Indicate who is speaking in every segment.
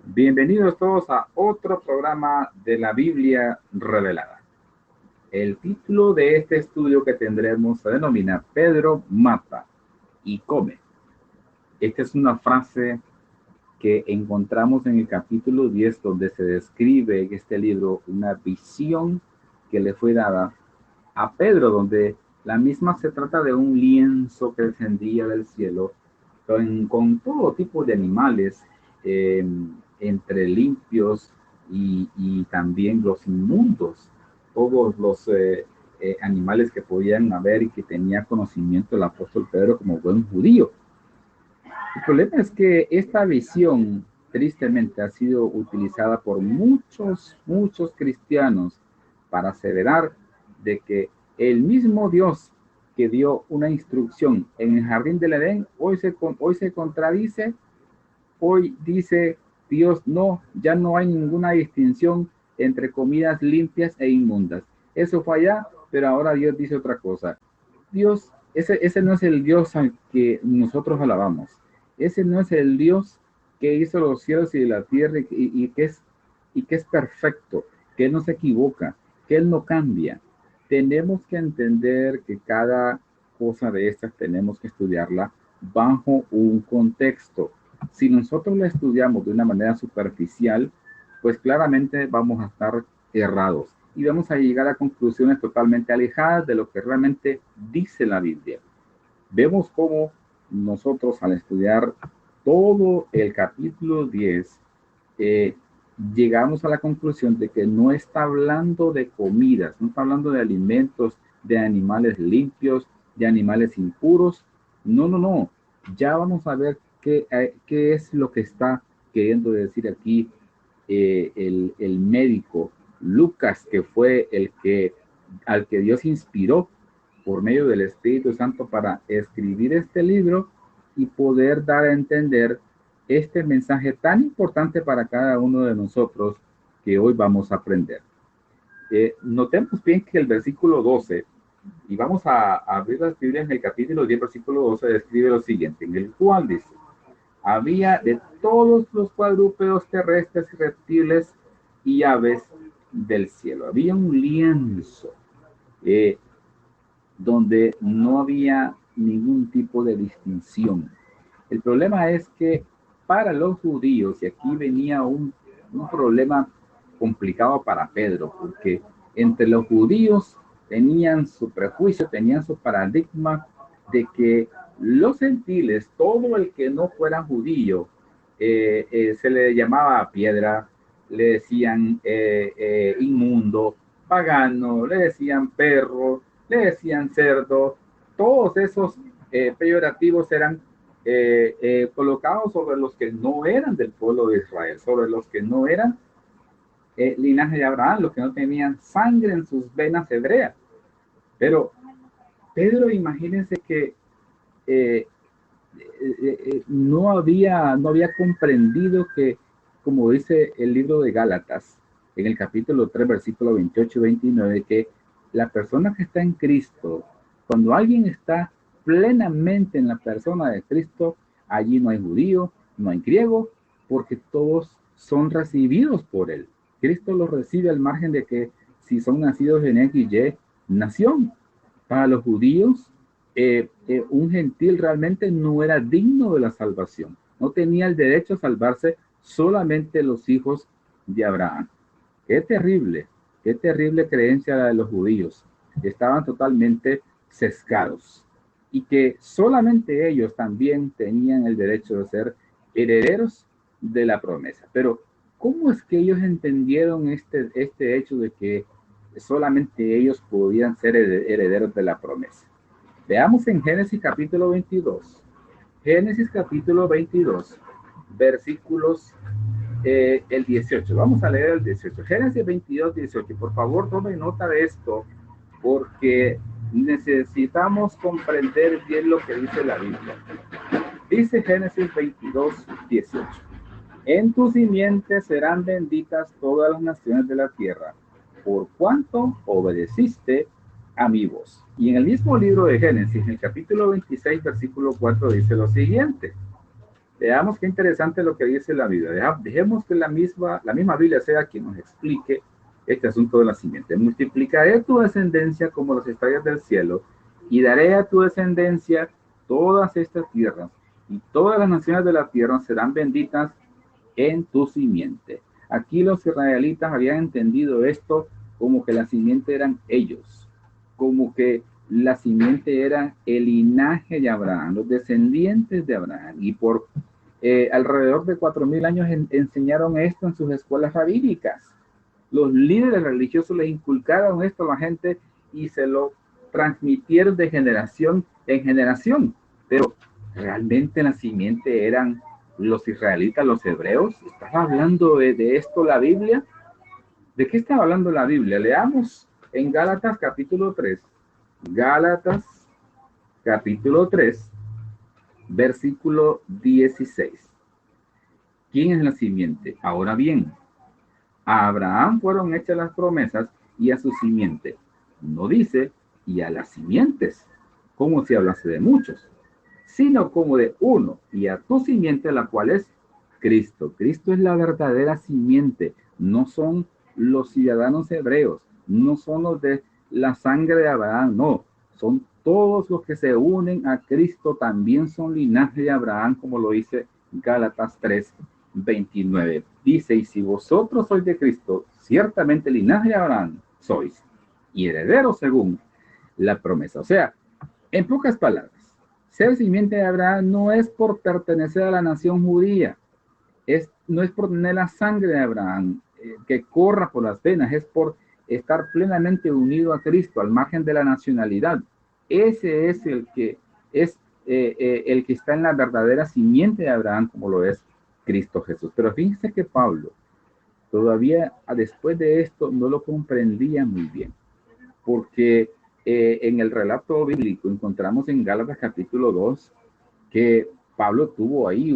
Speaker 1: Bienvenidos todos a otro programa de la Biblia Revelada. El título de este estudio que tendremos se denomina Pedro mata y come. Esta es una frase que encontramos en el capítulo 10, donde se describe en este libro una visión que le fue dada a Pedro, donde la misma se trata de un lienzo que descendía del cielo con todo tipo de animales, eh, entre limpios y también los inmundos, todos los animales que podían haber y que tenía conocimiento el apóstol Pedro como buen judío. El problema es que esta visión tristemente ha sido utilizada por muchos cristianos para aseverar de que el mismo Dios que dio una instrucción en el jardín del Edén, hoy se contradice. Hoy dice Dios, no, ya no hay ninguna distinción entre comidas limpias e inmundas. Eso fue allá, pero ahora Dios dice otra cosa. Dios, ese no es el Dios al que nosotros alabamos. Ese no es el Dios que hizo los cielos y la tierra y que es perfecto, que Él no se equivoca, que Él no cambia. Tenemos que entender que cada cosa de estas tenemos que estudiarla bajo un contexto. Si nosotros la estudiamos de una manera superficial, pues claramente vamos a estar errados y vamos a llegar a conclusiones totalmente alejadas de lo que realmente dice la Biblia. Vemos cómo nosotros, al estudiar todo el capítulo 10, eh, llegamos a la conclusión de que no está hablando de comidas, no está hablando de alimentos, de animales limpios, de animales impuros. No. Ya vamos a ver qué es lo que está queriendo decir aquí el médico Lucas, que fue al que Dios inspiró por medio del Espíritu Santo para escribir este libro y poder dar a entender este mensaje tan importante para cada uno de nosotros que hoy vamos a aprender. Notemos bien que el versículo 12, y vamos a abrir las Biblias en el capítulo 10, versículo 12, describe lo siguiente, en el cual dice: había de todos los cuadrúpedos terrestres y reptiles y aves del cielo. Había un lienzo donde no había ningún tipo de distinción. El problema es que para los judíos, y aquí venía un problema complicado para Pedro, porque entre los judíos tenían su prejuicio, tenían su paradigma de que los gentiles, todo el que no fuera judío, se le llamaba piedra, le decían inmundo, pagano, le decían perro, le decían cerdo. Todos esos peyorativos eran colocados sobre los que no eran del pueblo de Israel, sobre los que no eran linaje de Abraham, los que no tenían sangre en sus venas hebreas. Pero Pedro, imagínense que no había comprendido que, como dice el libro de Gálatas, en el capítulo 3, versículo 28 y 29, que la persona que está en Cristo, cuando alguien está plenamente en la persona de Cristo, allí no hay judío, no hay griego, porque todos son recibidos por él. Cristo los recibe al margen de que si son nacidos en X, Y nación. Para los judíos, un gentil realmente no era digno de la salvación. No tenía el derecho a salvarse solamente los hijos de Abraham. Qué terrible creencia la de los judíos. Estaban totalmente sesgados. Y que solamente ellos también tenían el derecho de ser herederos de la promesa. Pero, ¿cómo es que ellos entendieron este hecho de que solamente ellos podían ser herederos de la promesa? Veamos en Génesis capítulo 22. Génesis capítulo 22, versículos el 18. Vamos a leer el 18. Génesis 22, 18. Por favor, tomen nota de esto, porque necesitamos comprender bien lo que dice la Biblia. Dice Génesis 22, 18. En tu simiente serán benditas todas las naciones de la tierra, por cuanto obedeciste a mi voz. Y en el mismo libro de Génesis, en el capítulo 26, versículo 4, dice lo siguiente: Veamos qué interesante lo que dice la Biblia. Dejemos que la misma Biblia sea quien nos explique este asunto de la simiente. Multiplicaré tu descendencia como las estrellas del cielo y daré a tu descendencia todas estas tierras, y todas las naciones de la tierra serán benditas en tu simiente. Aquí los israelitas habían entendido esto como que la simiente eran ellos, como que la simiente era el linaje de Abraham, los descendientes de Abraham, y por alrededor de 4000 años enseñaron esto en sus escuelas rabínicas. Los líderes religiosos les inculcaron esto a la gente y se lo transmitieron de generación en generación. Pero realmente la simiente eran los israelitas, los hebreos. ¿Estaba hablando de esto la Biblia? ¿De qué estaba hablando la Biblia? Leamos en Gálatas capítulo 3. Gálatas capítulo 3, versículo 16. ¿Quién es la simiente? Ahora bien, a Abraham fueron hechas las promesas y a su simiente. No dice, y a las simientes, como si hablase de muchos, sino como de uno, y a tu simiente, la cual es Cristo. Cristo es la verdadera simiente, no son los ciudadanos hebreos, no son los de la sangre de Abraham, no, son todos los que se unen a Cristo, también son linaje de Abraham, como lo dice Gálatas 3:29. Dice, y si vosotros sois de Cristo, ciertamente linaje de Abraham sois, y herederos según la promesa. O sea, en pocas palabras, ser simiente de Abraham no es por pertenecer a la nación judía, no es por tener la sangre de Abraham que corra por las venas, es por estar plenamente unido a Cristo, al margen de la nacionalidad. Ese es el que está en la verdadera simiente de Abraham, como lo es Cristo Jesús. Pero fíjense que Pablo todavía después de esto no lo comprendía muy bien, porque en el relato bíblico encontramos en Gálatas capítulo 2 que Pablo tuvo ahí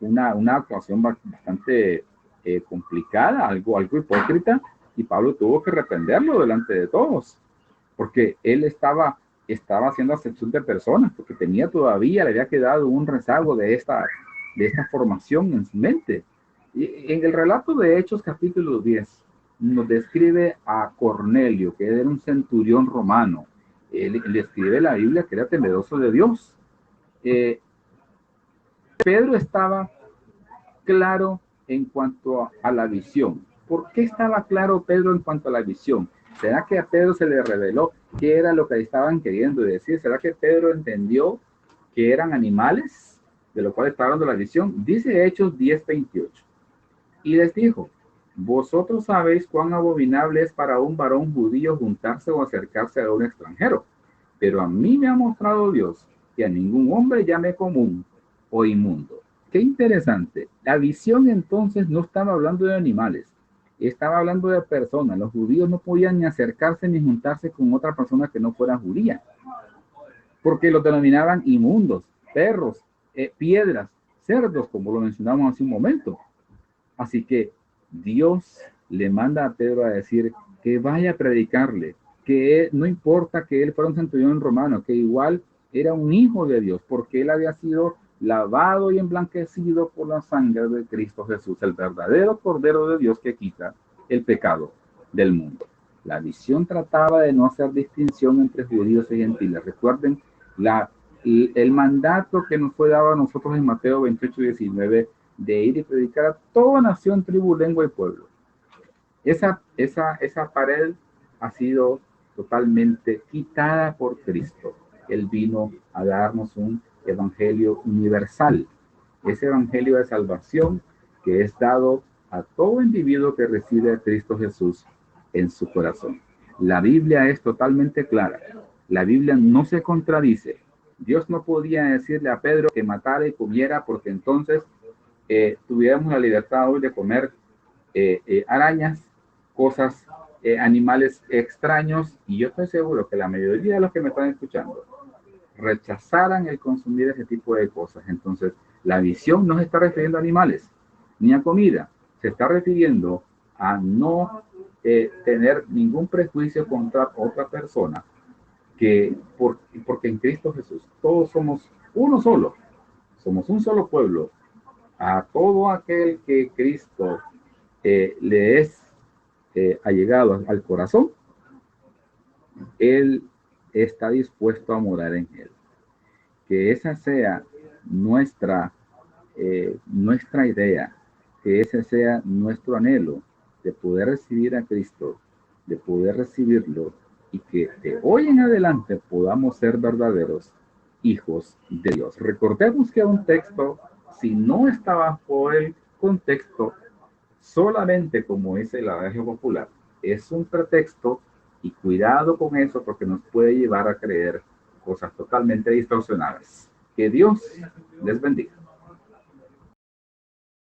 Speaker 1: una actuación bastante complicada, algo hipócrita, y Pablo tuvo que reprenderlo delante de todos, porque él estaba haciendo acepción de personas, porque le había quedado un rezago de esta formación en su mente. Y en el relato de Hechos capítulo 10 nos describe a Cornelio, que era un centurión romano. Él describe la Biblia que era temeroso de Dios. Pedro estaba claro en cuanto a la visión. ¿Por qué estaba claro Pedro en cuanto a la visión? ¿Será que a Pedro se le reveló qué era lo que estaban queriendo decir? ¿Será que Pedro entendió que eran animales, de lo cual estaba hablando la visión? Dice Hechos 10:28. Y les dijo, vosotros sabéis cuán abominable es para un varón judío juntarse o acercarse a un extranjero. Pero a mí me ha mostrado Dios que a ningún hombre llame común o inmundo. Qué interesante. La visión entonces no estaba hablando de animales, estaba hablando de personas. Los judíos no podían ni acercarse ni juntarse con otra persona que no fuera judía, porque los denominaban inmundos, perros, piedras, cerdos, como lo mencionamos hace un momento. Así que Dios le manda a Pedro a decir que vaya a predicarle, que no importa que él fuera un centurión romano, que igual era un hijo de Dios, porque él había sido lavado y emblanquecido por la sangre de Cristo Jesús, el verdadero Cordero de Dios que quita el pecado del mundo. La visión trataba de no hacer distinción entre judíos y gentiles. Recuerden el mandato que nos fue dado a nosotros en Mateo 28:19, de ir y predicar a toda nación, tribu, lengua y pueblo. Esa pared ha sido totalmente quitada por Cristo. Él vino a darnos un evangelio universal, ese evangelio de salvación que es dado a todo individuo que recibe a Cristo Jesús en su corazón. La Biblia es totalmente clara. La Biblia no se contradice. Dios no podía decirle a Pedro que matara y comiera, porque entonces tuviéramos la libertad hoy de comer arañas, cosas, animales extraños, y yo estoy seguro que la mayoría de los que me están escuchando rechazaran el consumir ese tipo de cosas. Entonces, la visión no se está refiriendo a animales ni a comida, se está refiriendo a no tener ningún prejuicio contra otra persona, porque en Cristo Jesús todos somos uno solo. somos un solo pueblo, a todo aquel que Cristo le es allegado al corazón, Él está dispuesto a morar en él. Que esa sea nuestra idea, que ese sea nuestro anhelo de poder recibir a Cristo, de poder recibirlo y que de hoy en adelante podamos ser verdaderos hijos de Dios. Recordemos que un texto, si no está bajo el contexto, solamente como dice el adagio popular, es un pretexto y cuidado con eso porque nos puede llevar a creer cosas totalmente distorsionadas. Que Dios les bendiga.